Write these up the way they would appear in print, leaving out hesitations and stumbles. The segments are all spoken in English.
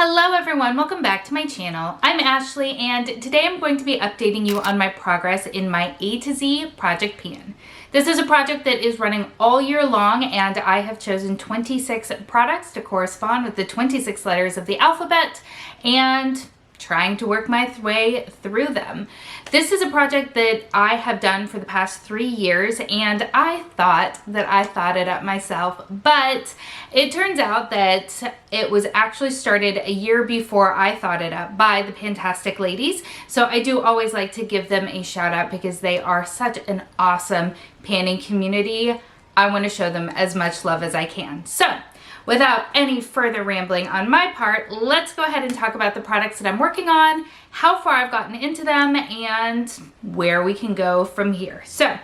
Hello everyone, welcome back to my channel. I'm Ashley and today I'm going to be updating you on my progress in my A to Z project pan. This is a project that is running all year long and I have chosen 26 products to correspond with the 26 letters of the alphabet and trying to work my way through them. This is a project that I have done for the past 3 years and I thought that I thought it up myself, but it turns out that it was actually started a year before I thought it up by the Fantastic Ladies. So I do always like to give them a shout out because they are such an awesome panning community. I want to show them as much love as I can. So without any further rambling on my part, let's go ahead and talk about the products that I'm working on, how far I've gotten into them, and where we can go from here. So,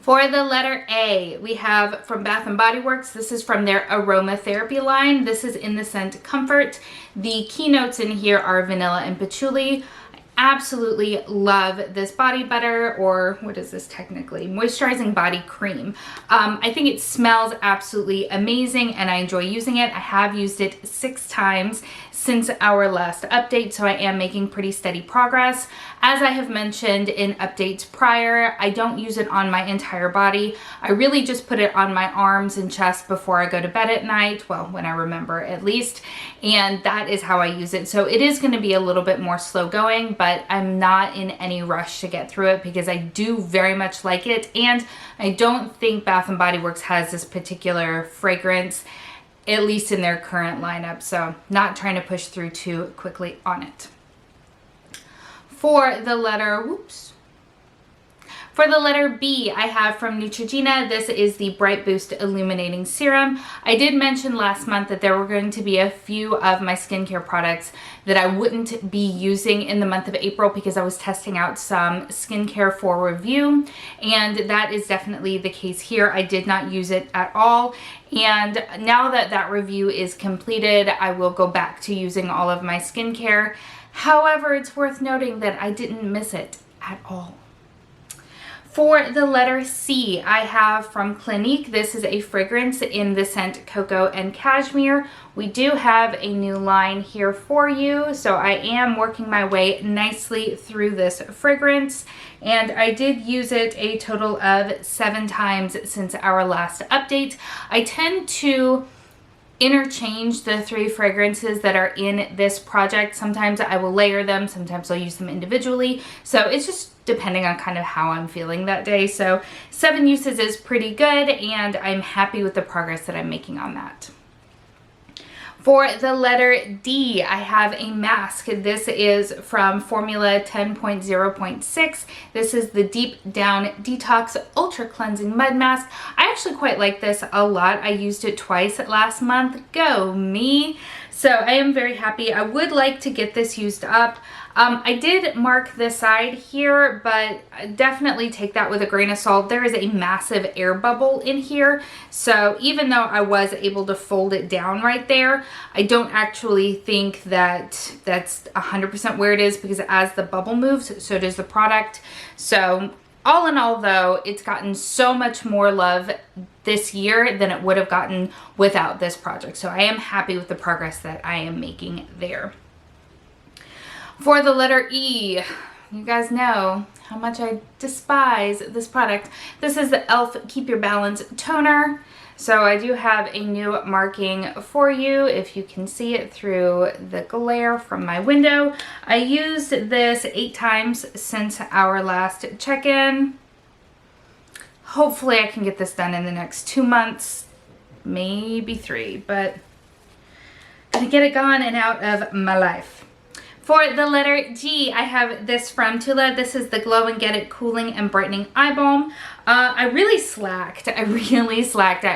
for the letter A, we have from Bath & Body Works. This is from their aromatherapy line. This is in the scent Comfort. The keynotes in here are vanilla and patchouli. Absolutely love this body butter, or what is this technically? Moisturizing body cream. I think it smells absolutely amazing and I enjoy using it. I have used it 6 times since our last update, so I am making pretty steady progress. As I have mentioned in updates prior, I don't use it on my entire body. I really just put it on my arms and chest before I go to bed at night, well, when I remember at least, and that is how I use it. So it is going to be a little bit more slow going, but I'm not in any rush to get through it because I do very much like it, and I don't think Bath & Body Works has this particular fragrance, at least in their current lineup, so not trying to push through too quickly on it. For the letter B, I have from Neutrogena. This is the Bright Boost Illuminating Serum. I did mention last month that there were going to be a few of my skincare products that I wouldn't be using in the month of April because I was testing out some skincare for review, and that is definitely the case here. I did not use it at all, and now that that review is completed, I will go back to using all of my skincare. However, it's worth noting that I didn't miss it at all. For the letter C, I have from Clinique. This is a fragrance in the scent Cocoa and Cashmere. We do have a new line here for you, so I am working my way nicely through this fragrance, and I did use it a total of 7 times since our last update. I tend to interchange the 3 fragrances that are in this project. Sometimes I will layer them, sometimes I'll use them individually, so it's just depending on kind of how I'm feeling that day. So 7 uses is pretty good and I'm happy with the progress that I'm making on that. For the letter D, I have a mask. This is from Formula 10.0.6. This is the Deep Down Detox Ultra Cleansing Mud Mask. I actually quite like this a lot. I used it twice last month. Go me! So I am very happy. I would like to get this used up. I did mark this side here, but definitely take that with a grain of salt. There is a massive air bubble in here, so even though I was able to fold it down right there, I don't actually think that that's 100% where it is, because as the bubble moves, so does the product. So all in all though, it's gotten so much more love this year than it would have gotten without this project. So I am happy with the progress that I am making there. For the letter E, you guys know how much I despise this product. This is the e.l.f. Keep Your Balance Toner. So I do have a new marking for you if you can see it through the glare from my window. I used this 8 times since our last check-in. Hopefully I can get this done in the next 2 months, maybe 3, but I'm gonna get it gone and out of my life. For the letter G, I have this from Tula. This is the Glow and Get It Cooling and Brightening Eye Balm. I really slacked. I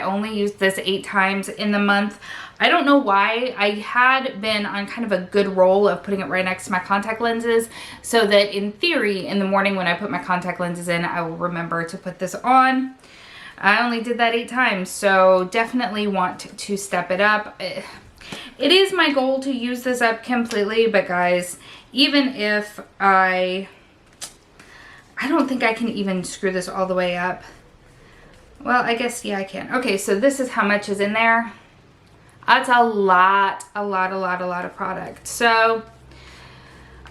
only used this 8 times in the month. I don't know why. I had been on kind of a good roll of putting it right next to my contact lenses, so that in theory, in the morning when I put my contact lenses in, I will remember to put this on. I only did that 8 times, so definitely want to step it up. It is my goal to use this up completely, but guys, even if I don't think I can even screw this all the way up. Well, I guess, yeah, I can. Okay, so this is how much is in there. That's a lot of product. So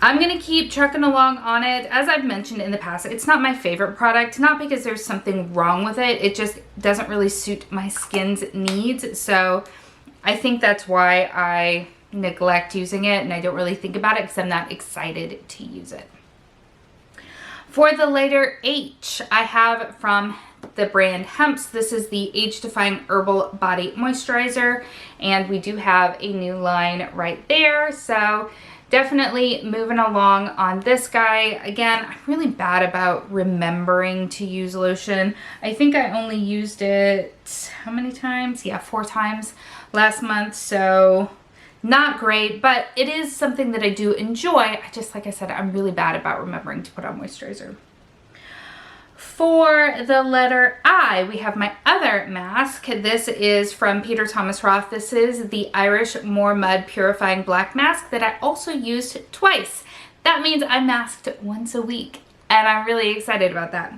I'm going to keep trucking along on it. As I've mentioned in the past, it's not my favorite product, not because there's something wrong with it. It just doesn't really suit my skin's needs. So I think that's why I neglect using it and I don't really think about it because I'm not excited to use it. For the letter H, I have from the brand Hemp's. This is the Age Defying Herbal Body Moisturizer, and we do have a new line right there. So definitely moving along on this guy. Again, I'm really bad about remembering to use lotion. I think I only used it, how many times? Yeah, 4 times last month, so not great, but it is something that I do enjoy. I just, like I said, I'm really bad about remembering to put on moisturizer. For the letter I, we have my other mask. This is from Peter Thomas Roth. This is the Irish More Mud Purifying Black Mask that I also used twice. That means I masked once a week, and I'm really excited about that.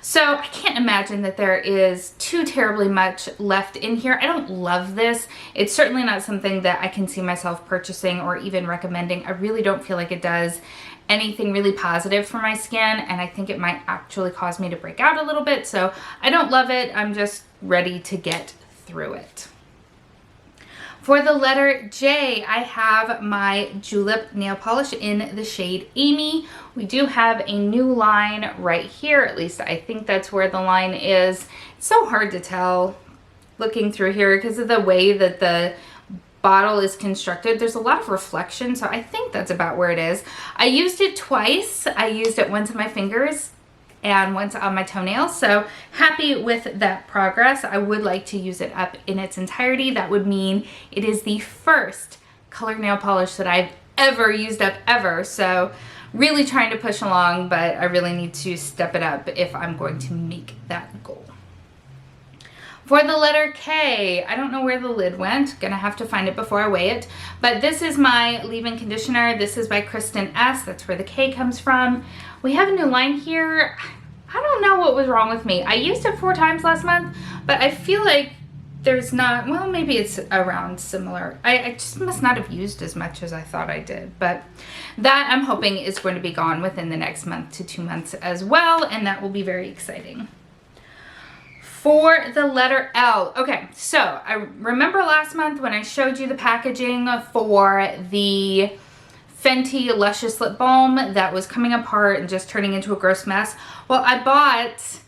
So I can't imagine that there is too terribly much left in here. I don't love this. It's certainly not something that I can see myself purchasing or even recommending. I really don't feel like it does anything really positive for my skin, and I think it might actually cause me to break out a little bit. So I don't love it. I'm just ready to get through it. For the letter J, I have my Julep Nail Polish in the shade Amy. We do have a new line right here. At least I think that's where the line is. It's so hard to tell looking through here because of the way that the bottle is constructed. There's a lot of reflection, so I think that's about where it is. I used it twice. I used it once on my fingers and once on my toenails, so happy with that progress. I would like to use it up in its entirety. That would mean it is the first colored nail polish that I've ever used up ever, so really trying to push along, but I really need to step it up if I'm going to make that goal. For the letter K, I don't know where the lid went. Gonna have to find it before I weigh it. But this is my leave-in conditioner. This is by Kristen S. That's where the K comes from. We have a new line here. I don't know what was wrong with me. I used it 4 times last month, but I feel like there's not, well, maybe it's around similar. I just must not have used as much as I thought I did. But that I'm hoping is going to be gone within the next month to 2 months as well, and that will be very exciting. For the letter L, okay, so I remember last month when I showed you the packaging for the Fenty Luscious Lip Balm that was coming apart and just turning into a gross mess. Well, I bought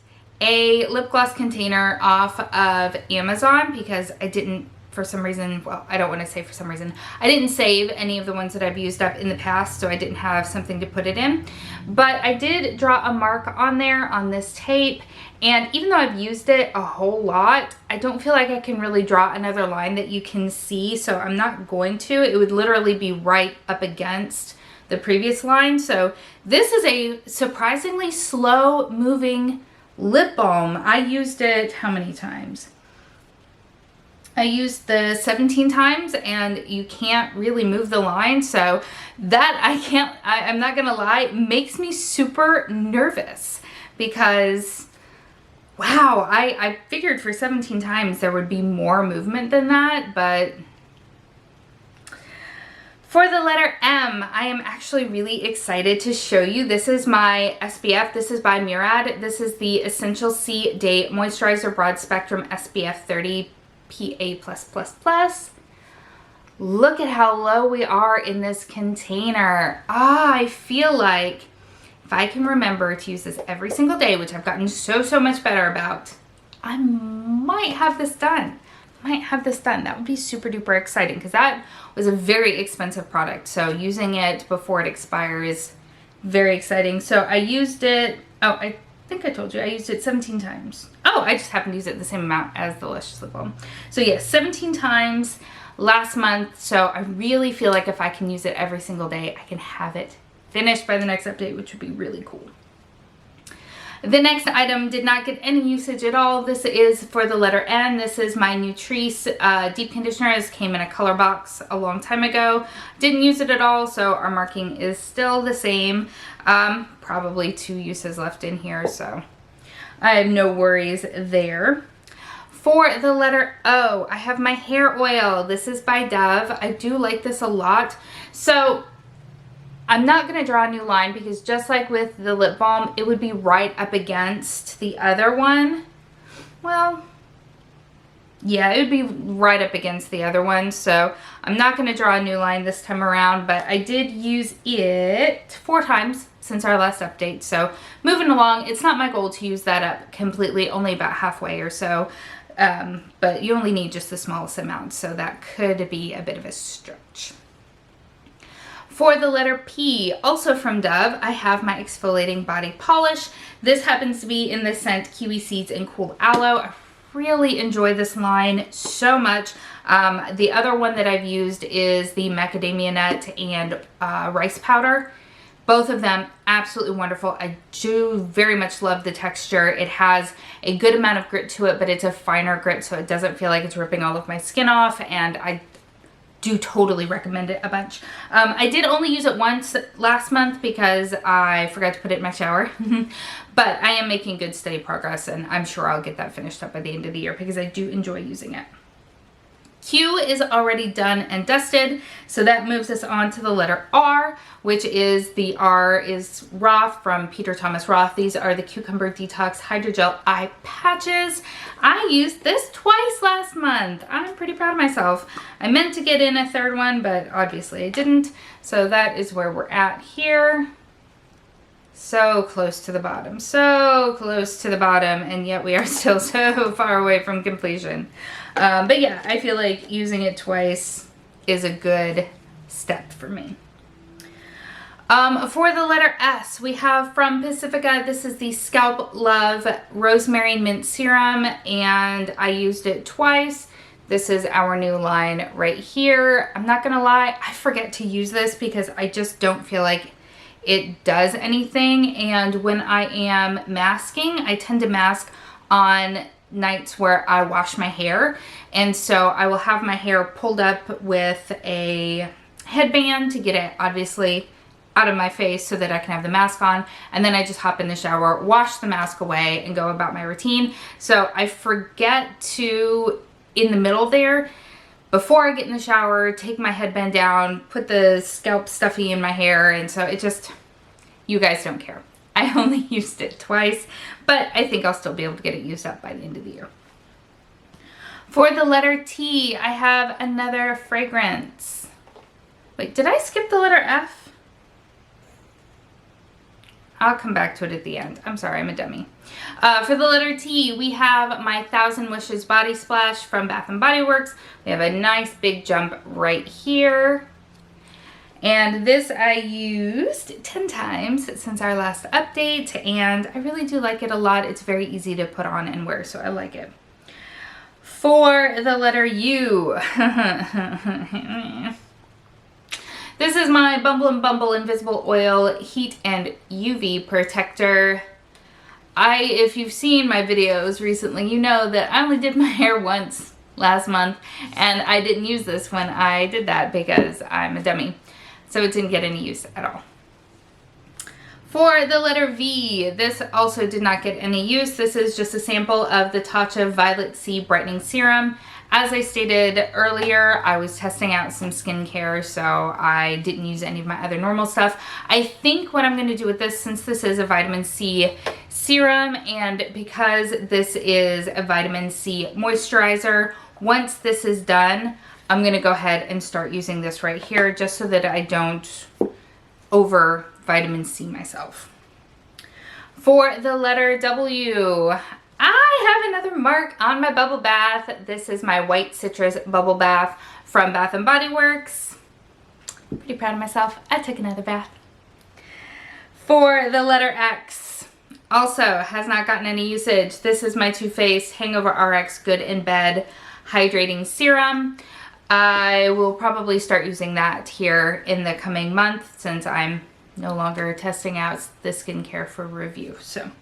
a lip gloss container off of Amazon because I didn't, for some reason, well, I don't want to say for some reason, I didn't save any of the ones that I've used up in the past, so I didn't have something to put it in. But I did draw a mark on there on this tape, and even though I've used it a whole lot, I don't feel like I can really draw another line that you can see, so I'm not going to. It would literally be right up against the previous line. So this is a surprisingly slow moving lip balm. I used it how many times? I used the 17 times, and you can't really move the line, so that I'm not gonna lie, makes me super nervous because wow, I figured for 17 times there would be more movement than that, but for the letter M, I am actually really excited to show you. This is my SPF. This is by Murad. This is the Essential C Day Moisturizer Broad Spectrum SPF 30 PA+++. Look at how low we are in this container. I feel like if I can remember to use this every single day, which I've gotten so much better about, I might have this done. That would be super duper exciting because that was a very expensive product. So using it before it expires, very exciting. So I used it, oh, I think I told you, I used it 17 times. Oh, I just happened to use it the same amount as the Luscious Lip Balm. So yes, 17 times last month. So I really feel like if I can use it every single day, I can have it finished by the next update, which would be really cool. The next item did not get any usage at all. This is for the letter N. This is my Nutrisse deep conditioner. This came in a color box a long time ago. Didn't use it at all, so our marking is still the same. Probably 2 uses left in here, so I have no worries there. For the letter O, I have my hair oil. This is by Dove. I do like this a lot. So I'm not going to draw a new line because just like with the lip balm, it would be right up against the other one. Well, yeah, it would be right up against the other one. So I'm not going to draw a new line this time around, but I did use it 4 times since our last update. So moving along, it's not my goal to use that up completely, only about halfway or so. But you only need just the smallest amount, so that could be a bit of a stretch. For the letter P, also from Dove, I have my exfoliating body polish. This happens to be in the scent Kiwi Seeds and Cool Aloe. I really enjoy this line so much. The other one that I've used is the macadamia nut and rice powder. Both of them absolutely wonderful. I do very much love the texture. It has a good amount of grit to it, but it's a finer grit, so it doesn't feel like it's ripping all of my skin off, and I do totally recommend it a bunch. I did only use it once last month because I forgot to put it in my shower, but I am making good steady progress, and I'm sure I'll get that finished up by the end of the year because I do enjoy using it. Q is already done and dusted, so that moves us on to the letter R, which is the R is Roth from Peter Thomas Roth. These are the Cucumber Detox Hydrogel Eye Patches. I used this twice last month. I'm pretty proud of myself. I meant to get in a third one, but obviously I didn't. So that is where we're at here. So close to the bottom, so close to the bottom, and yet we are still so far away from completion. But yeah, I feel like using it twice is a good step for me. For the letter S, we have from Pacifica, this is the Scalp Love Rosemary Mint Serum, and I used it twice. This is our new line right here. I'm not gonna lie, I forget to use this because I just don't feel like it does anything, and when I am masking, I tend to mask on nights where I wash my hair, and so I will have my hair pulled up with a headband to get it obviously out of my face so that I can have the mask on, and then I just hop in the shower, wash the mask away, and go about my routine. So I forget to, in the middle there, before I get in the shower, take my headband down, put the scalp stuffy in my hair, and so it just, you guys don't care. I only used it twice, but I think I'll still be able to get it used up by the end of the year. For the letter T, I have another fragrance. Wait, did I skip the letter F? I'll come back to it at the end. I'm sorry, I'm a dummy. For the letter T, we have my 1000 Wishes Body Splash from Bath & Body Works. We have a nice big jump right here. And this I used 10 times since our last update, and I really do like it a lot. It's very easy to put on and wear, so I like it. For the letter U, this is my Bumble & Bumble Invisible Oil Heat and UV Protector. If you've seen my videos recently, you know that I only did my hair once last month, and I didn't use this when I did that because I'm a dummy. So it didn't get any use at all. For the letter V, this also did not get any use. This is just a sample of the Tatcha Violet Sea Brightening Serum. As I stated earlier, I was testing out some skincare, so I didn't use any of my other normal stuff. I think what I'm going to do with this, since this is a vitamin C serum, and because this is a vitamin C moisturizer, once this is done, I'm going to go ahead and start using this right here just so that I don't over vitamin C myself. For the letter W, I have another mark on my bubble bath. This is my White Citrus Bubble Bath from Bath & Body Works. Pretty proud of myself. I took another bath. For the letter X, also has not gotten any usage. This is my Too Faced Hangover RX Good in Bed Hydrating Serum. I will probably start using that here in the coming month since I'm no longer testing out the skincare for review. So,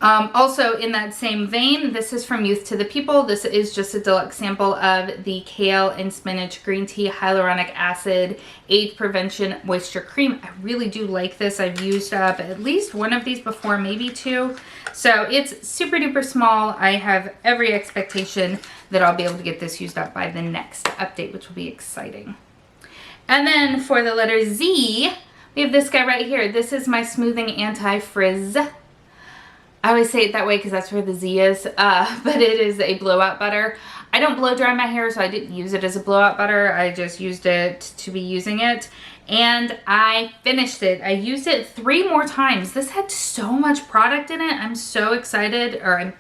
also in that same vein, this is from Youth to the People. This is just a deluxe sample of the Kale and Spinach Green Tea Hyaluronic Acid Age Prevention Moisture Cream. I really do like this. I've used up at least one of these before, maybe two. So it's super duper small. I have every expectation that I'll be able to get this used up by the next update, which will be exciting. And then for the letter Z, we have this guy right here. This is my Smoothing Anti-Frizz. I always say it that way because that's where the Z is, but it is a blowout butter. I don't blow dry my hair, so I didn't use it as a blowout butter. I just used it to be using it, and I finished it. I used it 3 more times. This had so much product in it. I'm so excited, or I'm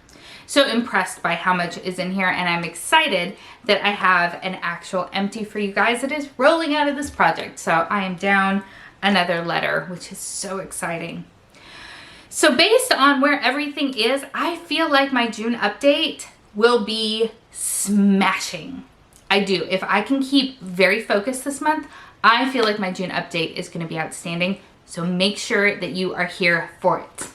so impressed by how much is in here, and I'm excited that I have an actual empty for you guys that is rolling out of this project. So I am down another letter, which is so exciting. So based on where everything is, I feel like my June update will be smashing. I do. If I can keep very focused this month, I feel like my June update is going to be outstanding. So make sure that you are here for it.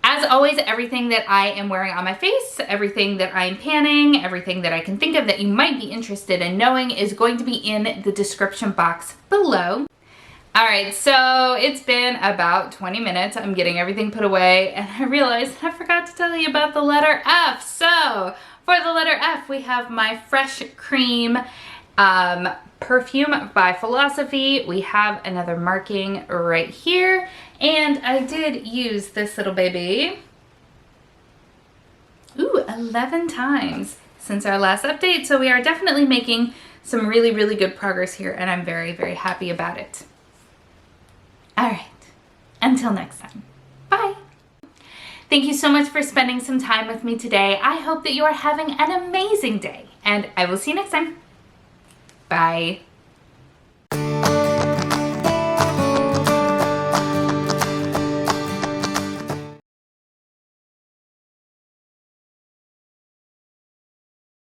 As always, everything that I am wearing on my face, everything that I'm panning, everything that I can think of that you might be interested in knowing is going to be in the description box below. All right, so it's been about 20 minutes. I'm getting everything put away, and I realized I forgot to tell you about the letter F. So for the letter F, we have my Fresh Cream perfume by Philosophy. We have another marking right here, and I did use this little baby, 11 times since our last update. So we are definitely making some really, really good progress here, and I'm very, very happy about it. All right, until next time, bye. Thank you so much for spending some time with me today. I hope that you are having an amazing day, and I will see you next time. Bye.